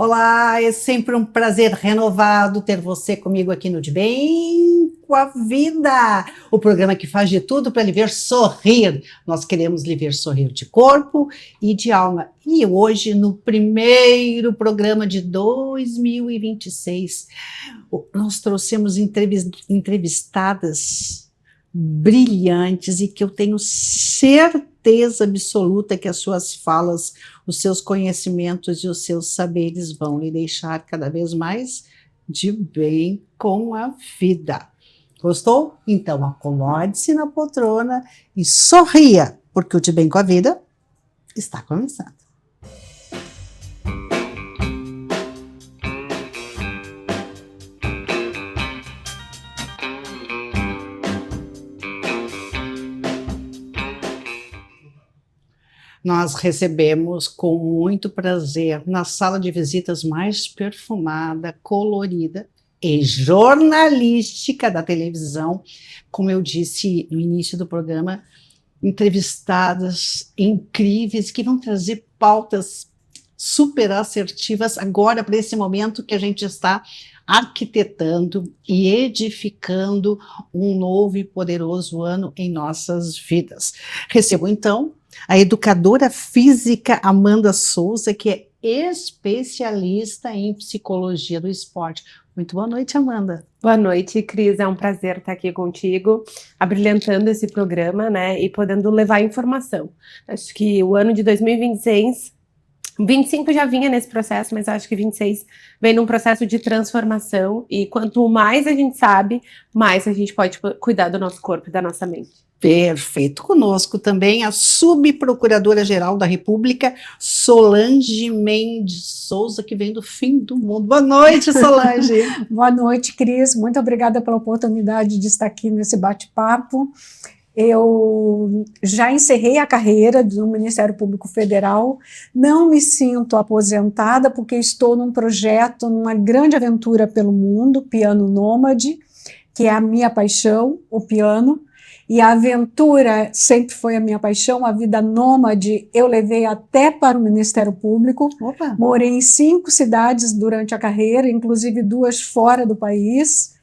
Olá, é sempre um prazer renovado ter você comigo aqui no De Bem com a Vida, o programa que faz de tudo para lhe ver sorrir. Nós queremos lhe ver sorrir de corpo e de alma. E hoje, no primeiro programa de 2026, nós trouxemos entrevistadas brilhantes e que eu tenho certeza absoluta que as suas falas, os seus conhecimentos e os seus saberes vão lhe deixar cada vez mais de bem com a vida. Gostou? Então acomode-se na poltrona e sorria, porque o De Bem com a Vida está começando. Nós recebemos com muito prazer, na sala de visitas mais perfumada, colorida e jornalística da televisão, como eu disse no início do programa, entrevistadas incríveis que vão trazer pautas super assertivas agora para esse momento que a gente está arquitetando e edificando um novo e poderoso ano em nossas vidas. Recebo então a educadora física Amanda Souza, que é especialista em psicologia do esporte. Muito boa noite, Amanda. Boa noite, Cris. É um prazer estar aqui contigo, abrilhantando esse programa, né, e podendo levar informação. Acho que o ano de 2026, 25 já vinha nesse processo, mas acho que 26 vem num processo de transformação, e quanto mais a gente sabe, mais a gente pode cuidar do nosso corpo e da nossa mente. Perfeito. Conosco também a subprocuradora-geral da República, Solange Mendes Souza, que vem do fim do mundo. Boa noite, Solange. Boa noite, Cris. Muito obrigada pela oportunidade de estar aqui nesse bate-papo. Eu já encerrei a carreira do Ministério Público Federal, não me sinto aposentada porque estou num projeto, numa grande aventura pelo mundo, Piano Nômade, que é a minha paixão, o piano. E a aventura sempre foi a minha paixão, a vida nômade eu levei até para o Ministério Público. Opa. Morei em 5 cidades durante a carreira, inclusive 2 fora do país.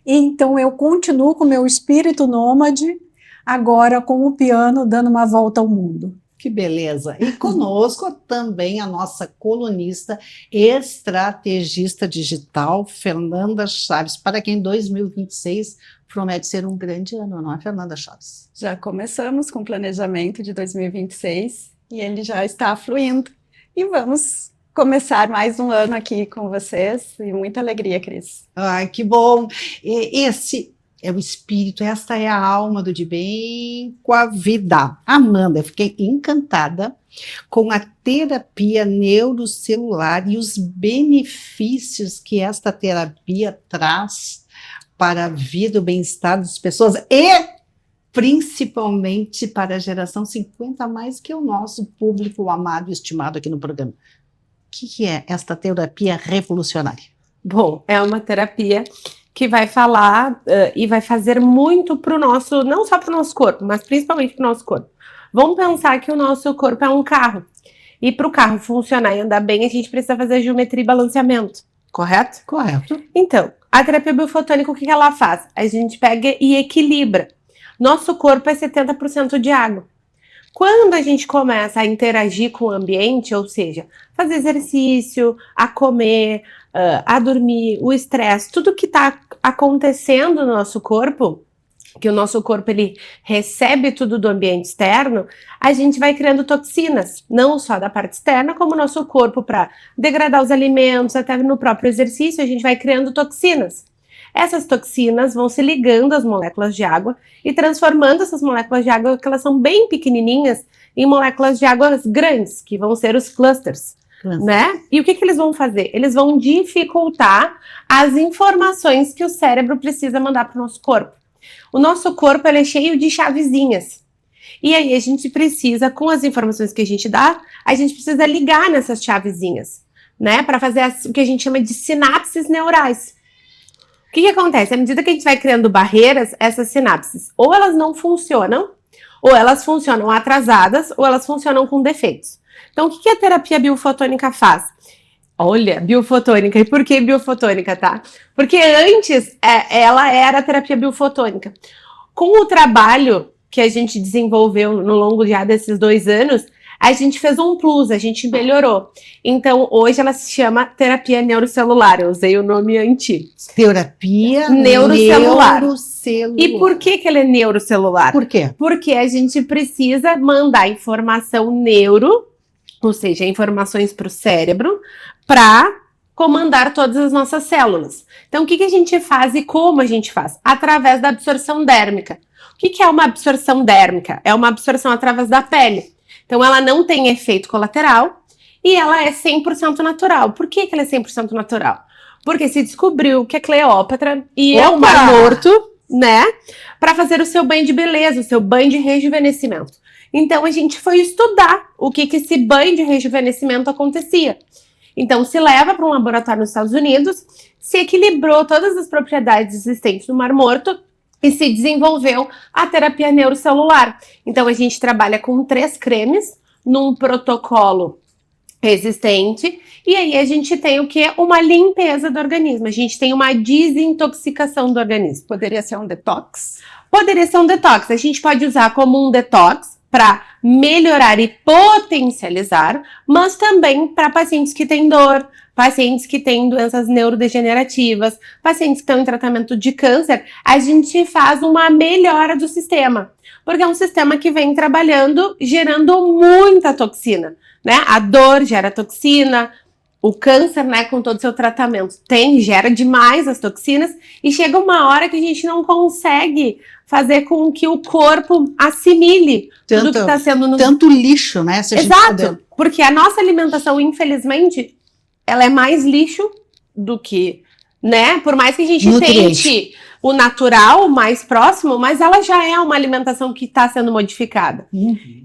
E então eu continuo com o meu espírito nômade, agora com o piano dando uma volta ao mundo. Que beleza! E conosco também a nossa colunista, estrategista digital, Fernanda Chaves, para quem 2026 promete ser um grande ano, não é, Fernanda Chaves? Já começamos com o planejamento de 2026 e ele já está fluindo. E vamos começar mais um ano aqui com vocês e muita alegria, Cris. Ai, que bom! Esse é o espírito, esta é a alma do De Bem com a Vida. Amanda, eu fiquei encantada com a terapia neurocelular e os benefícios que esta terapia traz para a vida, o bem-estar das pessoas e principalmente para a geração 50 a mais, que é o nosso público amado e estimado aqui no programa. O que é esta terapia revolucionária? Bom, é uma terapia que vai falar e vai fazer muito para o nosso, não só para o nosso corpo, mas principalmente para o nosso corpo. Vamos pensar que o nosso corpo é um carro, e para o carro funcionar e andar bem, a gente precisa fazer geometria e balanceamento, correto? Correto. Então, a terapia biofotônica, o que ela faz? A gente pega e equilibra. Nosso corpo é 70% de água. Quando a gente começa a interagir com o ambiente, ou seja, fazer exercício, a comer, a dormir, o estresse, tudo que está acontecendo no nosso corpo, que o nosso corpo ele recebe tudo do ambiente externo, a gente vai criando toxinas, não só da parte externa, como o nosso corpo para degradar os alimentos, até no próprio exercício a gente vai criando toxinas. Essas toxinas vão se ligando às moléculas de água e transformando essas moléculas de água, que elas são bem pequenininhas, em moléculas de água grandes, que vão ser os clusters, né? E o que eles vão fazer? Eles vão dificultar as informações que o cérebro precisa mandar para o nosso corpo. O nosso corpo ele é cheio de chavezinhas. E aí a gente precisa, com as informações que a gente dá, a gente precisa ligar nessas chavezinhas, né? Para fazer o que a gente chama de sinapses neurais. O que acontece? À medida que a gente vai criando barreiras, essas sinapses, ou elas não funcionam, ou elas funcionam atrasadas, ou elas funcionam com defeitos. Então, o que a terapia biofotônica faz? Olha, biofotônica. E por que biofotônica, tá? Porque antes ela era terapia biofotônica. Com o trabalho que a gente desenvolveu no longo já desses 2 anos, a gente fez um plus, a gente melhorou. Então, hoje ela se chama terapia neurocelular. Eu usei o nome antigo. Terapia Neurocelular. neurocelular. E por que ela é neurocelular? Por quê? Porque a gente precisa mandar informação neuro, ou seja, informações para o cérebro, para comandar todas as nossas células. Então, o que a gente faz e como a gente faz? Através da absorção dérmica. O que é uma absorção dérmica? É uma absorção através da pele. Então, ela não tem efeito colateral e ela é 100% natural. Por que ela é 100% natural? Porque se descobriu que a Cleópatra ia ao Mar Morto, né, para fazer o seu banho de beleza, o seu banho de rejuvenescimento. Então, a gente foi estudar o que esse banho de rejuvenescimento acontecia. Então, se leva para um laboratório nos Estados Unidos, se equilibrou todas as propriedades existentes no Mar Morto e se desenvolveu a terapia neurocelular. Então, a gente trabalha com 3 cremes num protocolo existente e aí a gente tem o quê? Uma limpeza do organismo. A gente tem uma desintoxicação do organismo. Poderia ser um detox? Poderia ser um detox. A gente pode usar como um detox para melhorar e potencializar, mas também para pacientes que têm dor, pacientes que têm doenças neurodegenerativas, pacientes que estão em tratamento de câncer, a gente faz uma melhora do sistema, porque é um sistema que vem trabalhando, gerando muita toxina, né? A dor gera toxina, o câncer, né, com todo o seu tratamento, gera demais as toxinas e chega uma hora que a gente não consegue fazer com que o corpo assimile tudo que está sendo... Tanto lixo, né? Se a gente Exato, porque a nossa alimentação, infelizmente, ela é mais lixo do que, né? Por mais que a gente tente o natural, mais próximo, mas ela já é uma alimentação que está sendo modificada.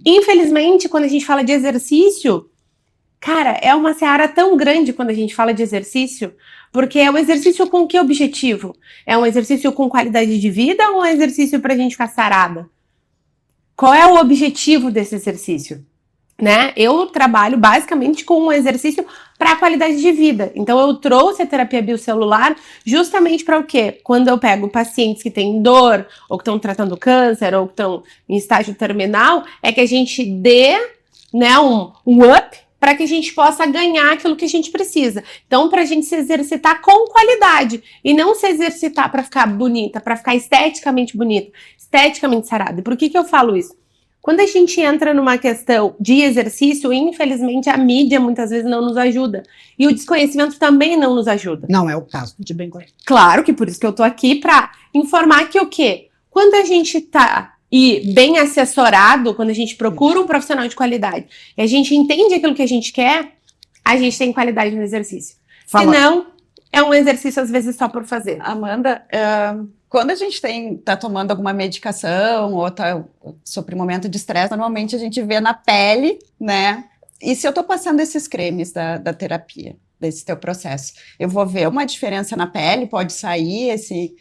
Infelizmente, quando a gente fala de exercício, cara, é uma seara tão grande quando a gente fala de exercício, porque é um exercício com que objetivo? É um exercício com qualidade de vida ou é um exercício para a gente ficar sarada? Qual é o objetivo desse exercício? Né? Eu trabalho basicamente com um exercício para qualidade de vida. Então, eu trouxe a terapia biocelular justamente para o quê? Quando eu pego pacientes que têm dor, ou que estão tratando câncer, ou que estão em estágio terminal, é que a gente dê, né, um up para que a gente possa ganhar aquilo que a gente precisa. Então, para a gente se exercitar com qualidade e não se exercitar para ficar bonita, para ficar esteticamente bonita, esteticamente sarada. E por que eu falo isso? Quando a gente entra numa questão de exercício, infelizmente a mídia muitas vezes não nos ajuda. E o desconhecimento também não nos ajuda. Não é o caso de bem conhecido. Claro que por isso que eu tô aqui para informar que o quê? Quando a gente tá bem assessorado, quando a gente procura um profissional de qualidade e a gente entende aquilo que a gente quer, a gente tem qualidade no exercício. Senão, é um exercício às vezes só por fazer. Amanda, quando a gente tá tomando alguma medicação ou tá sobre momento de estresse, normalmente a gente vê na pele, né? E se eu tô passando esses cremes da terapia, desse teu processo, eu vou ver uma diferença na pele? Pode sair esse...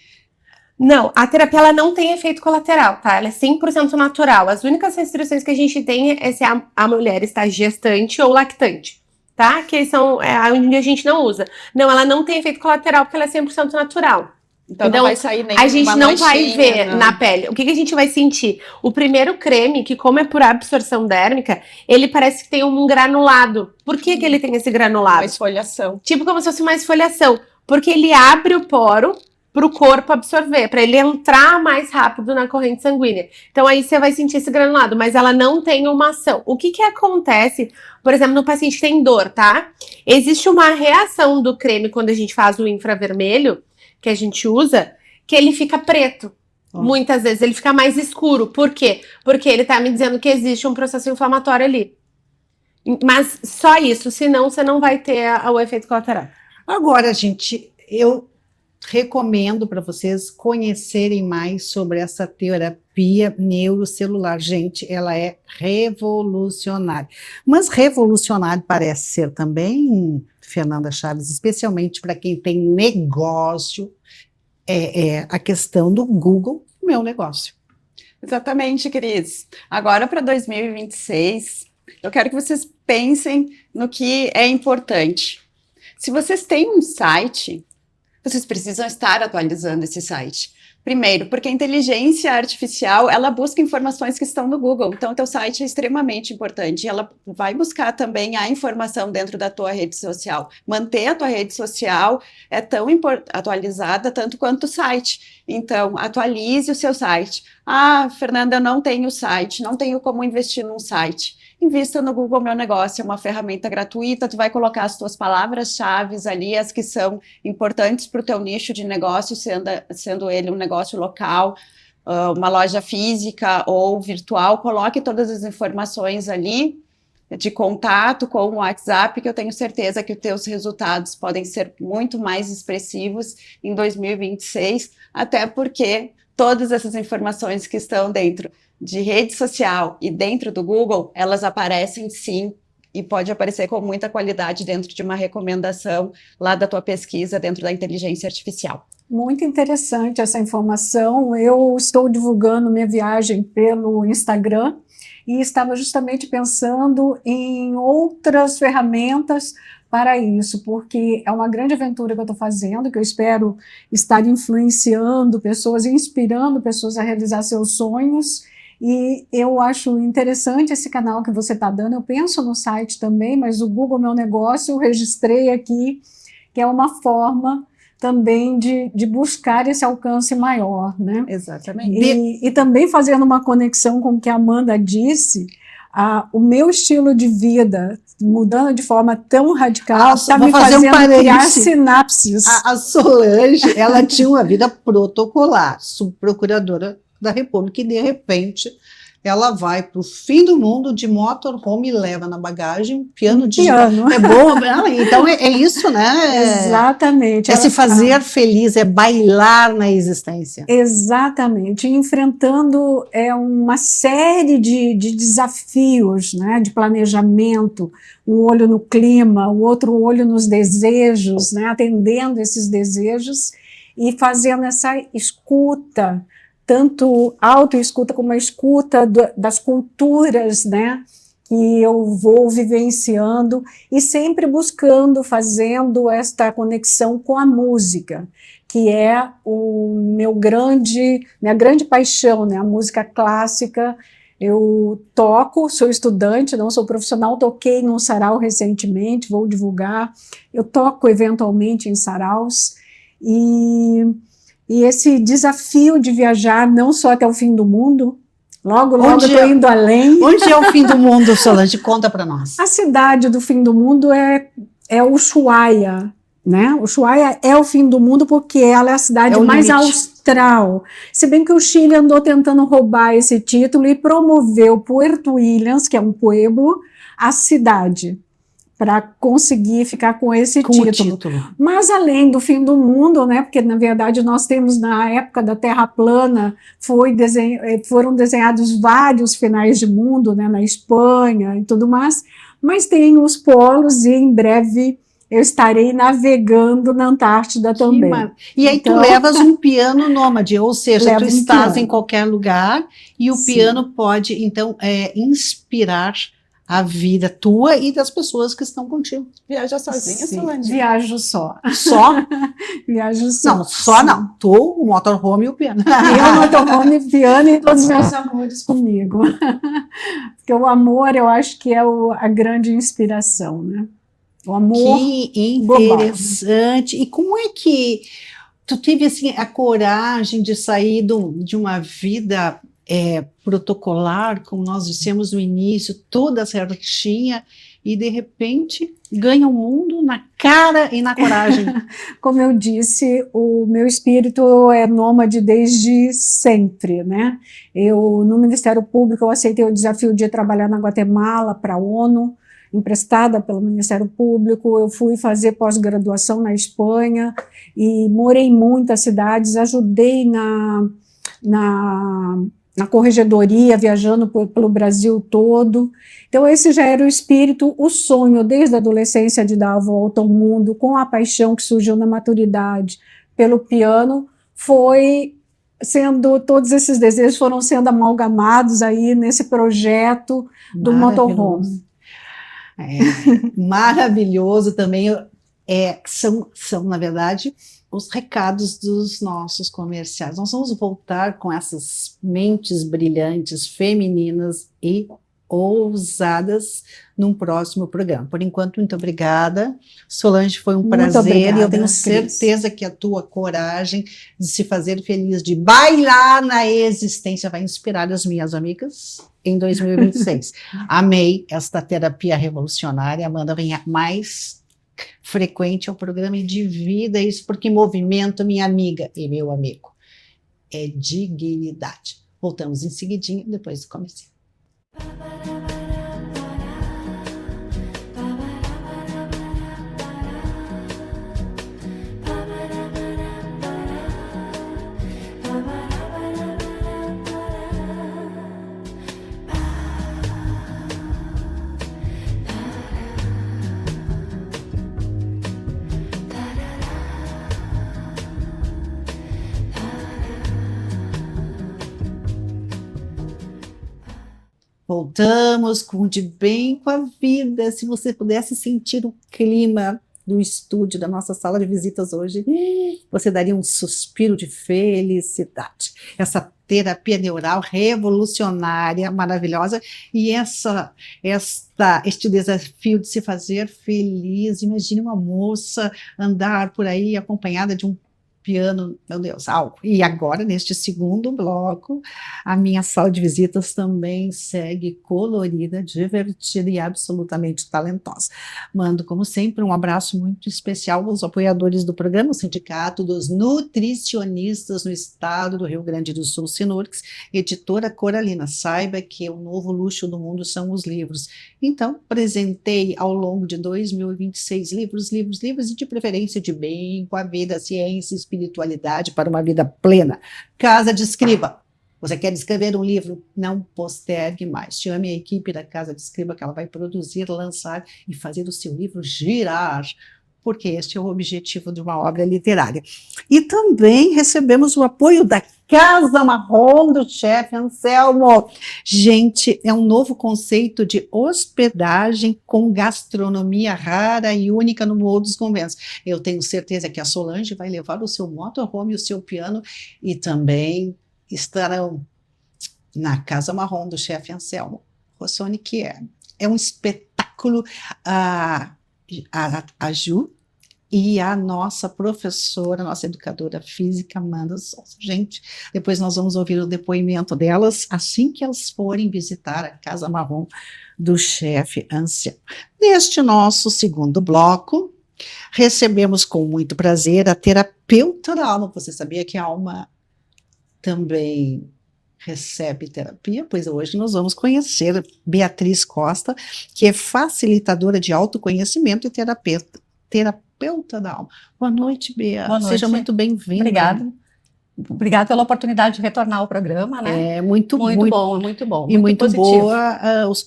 Não, a terapia ela não tem efeito colateral, tá? Ela é 100% natural. As únicas restrições que a gente tem é se a mulher está gestante ou lactante, tá? Que são onde a gente não usa. Não, ela não tem efeito colateral porque ela é 100% natural. Então não vai sair nem a gente não manchinha, vai ver não. na pele. O que a gente vai sentir? O primeiro creme, que como é por absorção dérmica, ele parece que tem um granulado. Por que ele tem esse granulado? Uma esfoliação. Tipo como se fosse uma esfoliação. Porque ele abre o poro para o corpo absorver, para ele entrar mais rápido na corrente sanguínea. Então aí você vai sentir esse granulado, mas ela não tem uma ação. O que acontece, por exemplo, no paciente que tem dor, tá? Existe uma reação do creme quando a gente faz o infravermelho, que a gente usa, que ele fica preto. Muitas vezes ele fica mais escuro. Por quê? Porque ele tá me dizendo que existe um processo inflamatório ali. Mas só isso, senão você não vai ter o efeito colateral. Agora, gente, eu recomendo para vocês conhecerem mais sobre essa terapia neurocelular. Gente, ela é revolucionária. Mas revolucionário parece ser também, Fernanda Chaves, especialmente para quem tem negócio, a questão do Google Meu Negócio. Exatamente, Cris. Agora para 2026, eu quero que vocês pensem no que é importante. Se vocês têm um site, vocês precisam estar atualizando esse site. Primeiro, porque a inteligência artificial, ela busca informações que estão no Google, então o teu site é extremamente importante, ela vai buscar também a informação dentro da tua rede social. Manter a tua rede social é tão atualizada tanto quanto o site, então atualize o seu site. Ah, Fernanda, eu não tenho site, não tenho como investir num site. Invista no Google Meu Negócio, é uma ferramenta gratuita, tu vai colocar as tuas palavras-chave ali, as que são importantes para o teu nicho de negócio, sendo ele um negócio local, uma loja física ou virtual, coloque todas as informações ali de contato com o WhatsApp, que eu tenho certeza que os teus resultados podem ser muito mais expressivos em 2026, até porque todas essas informações que estão dentro de rede social e dentro do Google, elas aparecem sim, e pode aparecer com muita qualidade dentro de uma recomendação lá da tua pesquisa dentro da inteligência artificial. Muito interessante essa informação. Eu estou divulgando minha viagem pelo Instagram e estava justamente pensando em outras ferramentas para isso, porque é uma grande aventura que eu estou fazendo, que eu espero estar influenciando pessoas, inspirando pessoas a realizar seus sonhos. E eu acho interessante esse canal que você está dando. Eu penso no site também, mas o Google Meu Negócio eu registrei aqui, que é uma forma também de buscar esse alcance maior, né? Exatamente. E também fazendo uma conexão com o que a Amanda disse, o meu estilo de vida, mudando de forma tão radical, está me fazendo criar sinapses. A Solange, ela tinha uma vida protocolar, subprocuradora da República, e de repente ela vai para o fim do mundo de motorhome e leva na bagagem um piano digital. É bom, então é isso, né? Exatamente. É se fazer feliz, é bailar na existência. Exatamente, enfrentando uma série de desafios, né, de planejamento, um olho no clima, o outro olho nos desejos, né, atendendo esses desejos e fazendo essa escuta, tanto autoescuta como a escuta das culturas, né, que eu vou vivenciando e sempre buscando, fazendo esta conexão com a música, que é minha grande paixão, né, a música clássica. Eu toco, sou estudante, não sou profissional, toquei num sarau recentemente, vou divulgar, eu toco eventualmente em saraus, e esse desafio de viajar não só até o fim do mundo, logo eu estou indo além. Onde é o fim do mundo, Solange? Conta para nós. A cidade do fim do mundo é Ushuaia, né? Ushuaia é o fim do mundo porque ela é a cidade mais austral. Se bem que o Chile andou tentando roubar esse título e promoveu Puerto Williams, que é um pueblo, a cidade, para conseguir ficar com esse título. Mas além do fim do mundo, né, porque na verdade nós temos na época da Terra plana, foram desenhados vários finais de mundo, né, na Espanha e tudo mais, mas tem os polos e em breve eu estarei navegando na Antártida também. E aí então, tu levas um piano nômade, ou seja, tu estás em qualquer lugar e o piano pode então inspirar a vida tua e das pessoas que estão contigo. Viaja sozinha, Solange? Viajo só. Só? Viajo só. Não, só não. Tu, o motorhome e o piano. Eu, o motorhome, o piano e todos os meus amores comigo. Porque o amor, eu acho que é a grande inspiração, né? O amor. Que interessante. E como é que tu teve assim, a coragem de sair de uma vida protocolar, como nós dissemos no início, toda certinha, e de repente ganha o mundo na cara e na coragem? Como eu disse, o meu espírito é nômade desde sempre, né? No Ministério Público, eu aceitei o desafio de trabalhar na Guatemala para a ONU, emprestada pelo Ministério Público. Eu fui fazer pós-graduação na Espanha e morei em muitas cidades, ajudei na corregedoria, viajando pelo Brasil todo. Então esse já era o espírito, o sonho desde a adolescência de dar a volta ao mundo, com a paixão que surgiu na maturidade pelo piano, todos esses desejos foram sendo amalgamados aí nesse projeto do motorhome. Maravilhoso também. são, na verdade, os recados dos nossos comerciais. Nós vamos voltar com essas mentes brilhantes, femininas e ousadas num próximo programa. Por enquanto, muito obrigada. Solange, foi um prazer, obrigada, e eu tenho Cris. certeza que a tua coragem de se fazer feliz, de bailar na existência, vai inspirar as minhas amigas em 2026. Amei esta terapia revolucionária. Amanda, venha mais frequente ao programa e divida isso, porque movimento, minha amiga e meu amigo, é dignidade. Voltamos em seguidinho, depois do comercial. Voltamos com o De Bem com a Vida. Se você pudesse sentir o clima do estúdio, da nossa sala de visitas hoje, você daria um suspiro de felicidade. Essa terapia neural revolucionária, maravilhosa, e este desafio de se fazer feliz. Imagine uma moça andar por aí acompanhada de um piano, meu Deus, algo. E agora, neste segundo bloco, a minha sala de visitas também segue colorida, divertida e absolutamente talentosa. Mando, como sempre, um abraço muito especial aos apoiadores do programa, o Sindicato dos Nutricionistas no Estado do Rio Grande do Sul, Sinurgs, editora Coralina. Saiba que o novo luxo do mundo são os livros. Então, apresentei ao longo de 2026 livros, e de preferência de bem com a vida, ciência, espiritualidade para uma vida plena. Casa de Escriba. Você quer escrever um livro? Não postergue mais. Chame a equipe da Casa de Escriba, que ela vai produzir, lançar e fazer o seu livro girar, porque este é o objetivo de uma obra literária. E também recebemos o apoio da Casa Marrom do chefe Anselmo. Gente, é um novo conceito de hospedagem com gastronomia rara e única no Morro dos Conventos. Eu tenho certeza que a Solange vai levar o seu motorhome e o seu piano, e também estarão na Casa Marrom do chefe Anselmo Rossoni, que é um espetáculo. A Ju e a nossa professora, nossa educadora física, Amanda Souza. Gente, depois nós vamos ouvir o depoimento delas assim que elas forem visitar a Casa Marrom do chefe Anselmo. Neste nosso segundo bloco, recebemos com muito prazer a terapeuta da alma. Você sabia que a alma também recebe terapia? Pois hoje nós vamos conhecer Beatriz Costa, que é facilitadora de autoconhecimento e terapeuta da alma. Boa noite, Bea. Boa noite. Seja muito bem-vinda. Obrigada. Obrigada pela oportunidade de retornar ao programa, né? É muito bom, muito bom. E muito positivo.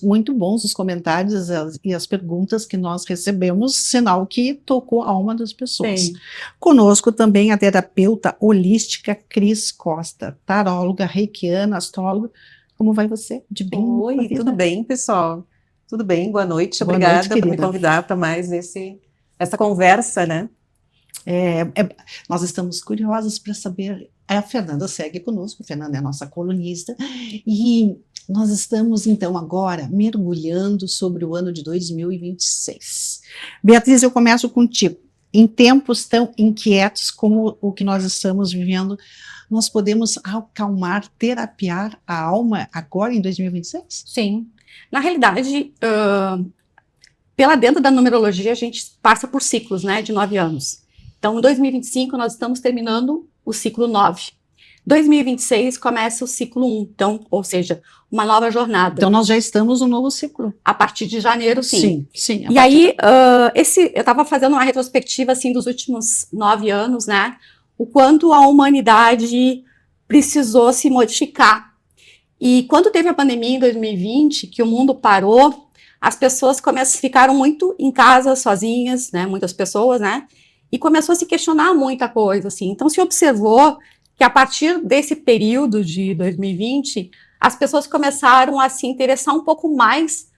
Muito bons os comentários e as perguntas que nós recebemos, sinal que tocou a alma das pessoas. Sim. Conosco também a terapeuta holística Cris Costa, taróloga, reikiana, astróloga. Como vai você? De bem? Oi, tudo bem, pessoal? Tudo bem, boa noite. Boa Obrigada noite, por me querida. convidar para mais essa conversa, né? Nós estamos curiosos para saber. A Fernanda segue conosco, a Fernanda é a nossa colunista, e nós estamos, então, agora mergulhando sobre o ano de 2026. Beatriz, eu começo contigo. Em tempos tão inquietos como o que nós estamos vivendo, nós podemos acalmar, terapiar a alma agora em 2026? Sim. Na realidade, pela dentro da numerologia, a gente passa por ciclos, né, de 9 anos. Então, em 2025, nós estamos terminando o ciclo 9. 2026 começa o ciclo 1, então, ou seja, uma nova jornada. Então, nós já estamos no novo ciclo. A partir de janeiro, sim. Sim. E aí, eu estava fazendo uma retrospectiva, assim, dos últimos 9 anos, né, o quanto a humanidade precisou se modificar. E quando teve a pandemia em 2020, que o mundo parou, as pessoas ficaram muito em casa, sozinhas, né, muitas pessoas, né, e começou a se questionar muita coisa, assim. Então, se observou que a partir desse período de 2020, as pessoas começaram a se interessar um pouco mais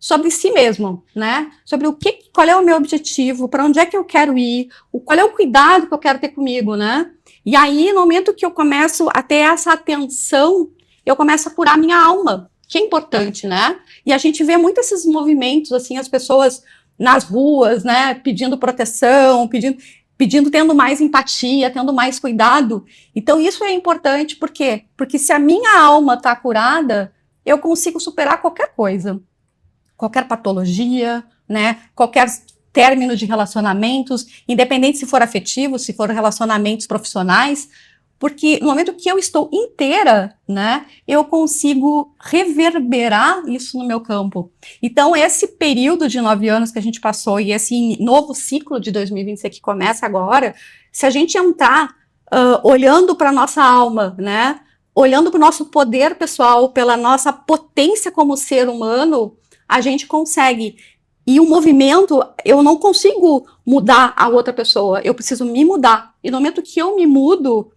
sobre si mesmo, né? Sobre qual é o meu objetivo, para onde é que eu quero ir, qual é o cuidado que eu quero ter comigo, né? E aí, no momento que eu começo a ter essa atenção, eu começo a curar minha alma, que é importante, né? E a gente vê muito esses movimentos, assim, as pessoas nas ruas, né, pedindo proteção, tendo mais empatia, tendo mais cuidado. Então, isso é importante, por quê? Porque se a minha alma está curada, eu consigo superar qualquer coisa, qualquer patologia, né, qualquer término de relacionamentos, independente se for afetivo, se for relacionamentos profissionais, porque no momento que eu estou inteira, né, eu consigo reverberar isso no meu campo. Então, esse período de 9 anos que a gente passou e esse novo ciclo de 2026 que começa agora, se a gente entrar olhando para a nossa alma, né, olhando para o nosso poder pessoal, pela nossa potência como ser humano, a gente consegue. E o movimento, eu não consigo mudar a outra pessoa, eu preciso me mudar. E no momento que eu me mudo,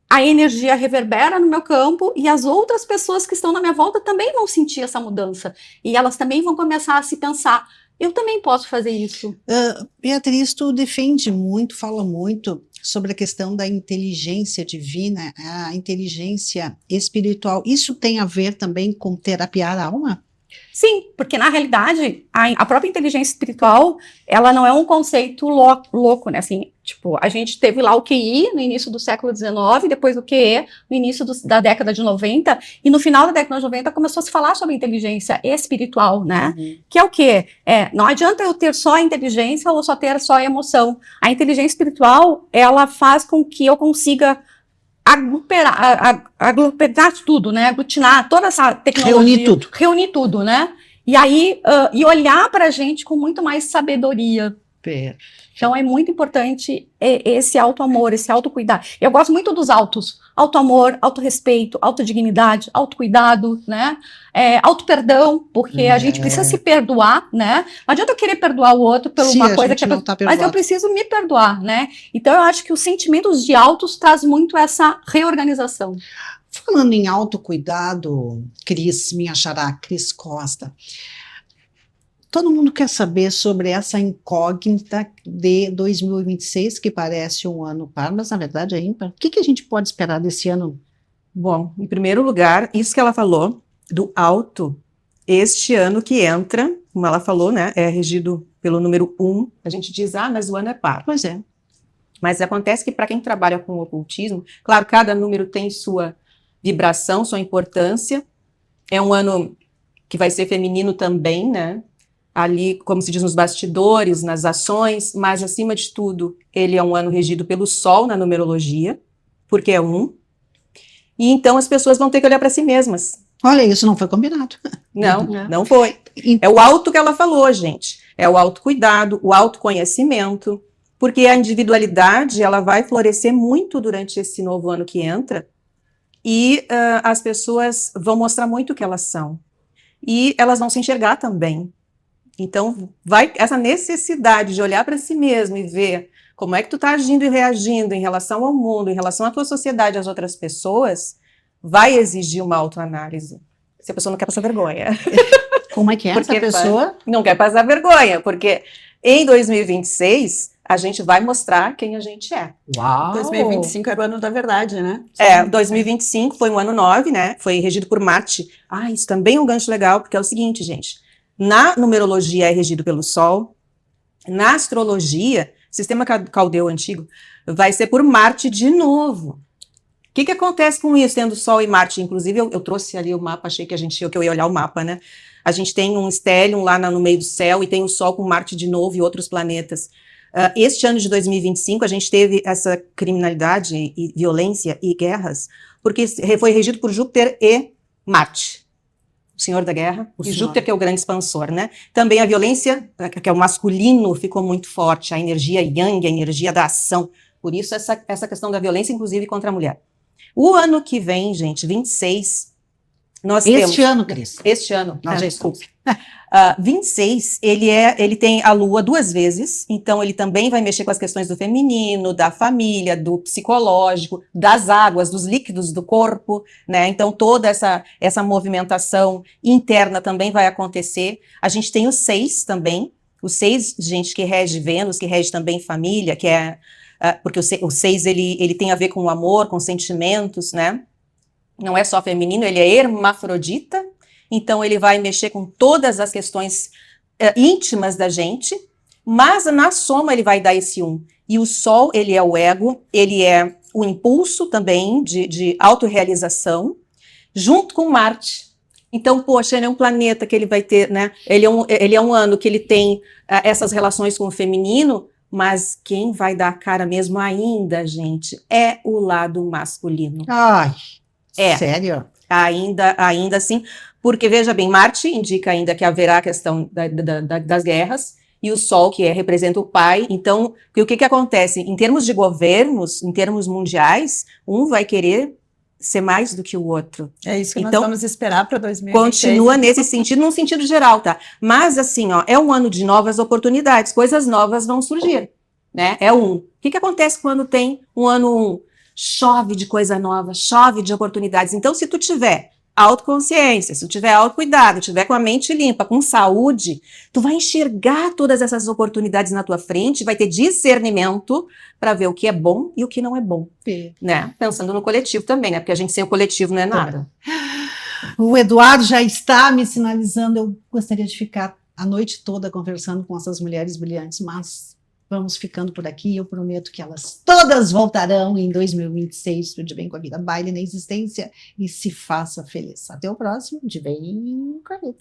a energia reverbera no meu campo e as outras pessoas que estão na minha volta também vão sentir essa mudança. E elas também vão começar a se pensar, eu também posso fazer isso. Beatriz, tu defende muito, fala muito sobre a questão da inteligência divina, a inteligência espiritual. Isso tem a ver também com terapiar a alma? Sim, porque na realidade, a própria inteligência espiritual, ela não é um conceito louco, né? Assim, tipo, a gente teve lá o QI no início do século XIX, depois o QE no início da década de 90, e no final da década de 90 começou a se falar sobre inteligência espiritual, né? Que é o quê? Não adianta eu ter só inteligência ou só ter só emoção. A inteligência espiritual, ela faz com que eu consiga agluperar tudo, né? Aglutinar toda essa tecnologia. Reunir tudo, né? E aí, e olhar para a gente com muito mais sabedoria. Então, é muito importante esse auto-amor, esse autocuidado. Eu gosto muito dos autos. Auto-amor, auto-respeito, autodignidade, autocuidado, né? Auto-perdão, porque a gente precisa se perdoar, né? Não adianta eu querer perdoar o outro por uma coisa que mas eu preciso me perdoar, né? Então, eu acho que os sentimentos de autos traz muito essa reorganização. Falando em autocuidado, Cris, minha xará, Cris Costa, todo mundo quer saber sobre essa incógnita de 2026, que parece um ano par, mas na verdade é ímpar. O que a gente pode esperar desse ano? Bom, em primeiro lugar, isso que ela falou do auto, este ano que entra, como ela falou, né, é regido pelo número 1. A gente diz, mas o ano é par. Pois é. Mas acontece que para quem trabalha com o ocultismo, claro, cada número tem sua vibração, sua importância. É um ano que vai ser feminino também, né? Ali, como se diz, nos bastidores, nas ações, mas acima de tudo, ele é um ano regido pelo Sol na numerologia, porque é 1. E então as pessoas vão ter que olhar para si mesmas. Olha, isso não foi combinado. Não foi. É o auto que ela falou, gente. É o autocuidado, o autoconhecimento, porque a individualidade, ela vai florescer muito durante esse novo ano que entra, e as pessoas vão mostrar muito o que elas são. E elas vão se enxergar também. Então, vai essa necessidade de olhar para si mesmo e ver como é que tu está agindo e reagindo em relação ao mundo, em relação à tua sociedade, às outras pessoas, vai exigir uma autoanálise. Se a pessoa não quer passar vergonha. Como é que é essa pessoa? Não quer passar vergonha, porque em 2026 a gente vai mostrar quem a gente é. Uau! 2025 era o ano da verdade, né? 2025 foi um ano 9, né? Foi regido por Marte. Isso também é um gancho legal, porque é o seguinte, gente. Na numerologia é regido pelo Sol. Na astrologia, sistema caldeu antigo, vai ser por Marte de novo. O que acontece com isso, tendo Sol e Marte? Inclusive, eu trouxe ali o mapa, achei que eu ia olhar o mapa, né? A gente tem um stellium lá no meio do céu e tem o Sol com Marte de novo e outros planetas. Este ano de 2025, a gente teve essa criminalidade e violência e guerras, porque foi regido por Júpiter e Marte. O Senhor da Guerra, e Júpiter, que é o grande expansor, né? Também a violência, que é o masculino, ficou muito forte, a energia yang, a energia da ação. Por isso, essa questão da violência, inclusive, contra a mulher. O ano que vem, gente, 26, Nós temos Este ano, Cris. este ano, Nós já desculpe. 26, ele tem a Lua 2 vezes, então ele também vai mexer com as questões do feminino, da família, do psicológico, das águas, dos líquidos do corpo, né? Então toda essa movimentação interna também vai acontecer. A gente tem o 6 também, o 6, gente, que rege Vênus, que rege também família, que é porque o 6 ele tem a ver com o amor, com sentimentos, né? Não é só feminino, ele é hermafrodita, então ele vai mexer com todas as questões íntimas da gente, mas na soma ele vai dar esse 1. E o Sol, ele é o ego, ele é o impulso também de autorrealização, junto com Marte. Então, poxa, ele é um planeta que ele vai ter, né? Ele é um ano que ele tem essas relações com o feminino, mas quem vai dar a cara mesmo ainda, gente, é o lado masculino. Ai, É. sério? Ainda assim, porque veja bem, Marte indica ainda que haverá a questão das guerras, e o Sol, que representa o pai. Então, o que acontece? Em termos de governos, em termos mundiais, um vai querer ser mais do que o outro. É isso que Então, nós vamos esperar para 2026. Continua nesse sentido, num sentido geral, tá? Mas assim, ó, é um ano de novas oportunidades, coisas novas vão surgir, né? É um. O que acontece quando tem um ano 1? Chove de coisa nova, chove de oportunidades. Então, se tu tiver autoconsciência, se tu tiver autocuidado, tiver com a mente limpa, com saúde, tu vai enxergar todas essas oportunidades na tua frente, vai ter discernimento para ver o que é bom e o que não é bom, né? Pensando no coletivo também, né? Porque a gente sem o coletivo não é nada. O Eduardo já está me sinalizando, eu gostaria de ficar a noite toda conversando com essas mulheres brilhantes, mas vamos ficando por aqui. Eu prometo que elas todas voltarão em 2026 para o De Bem com a Vida, baile na existência e se faça feliz. Até o próximo De Bem com a Vida.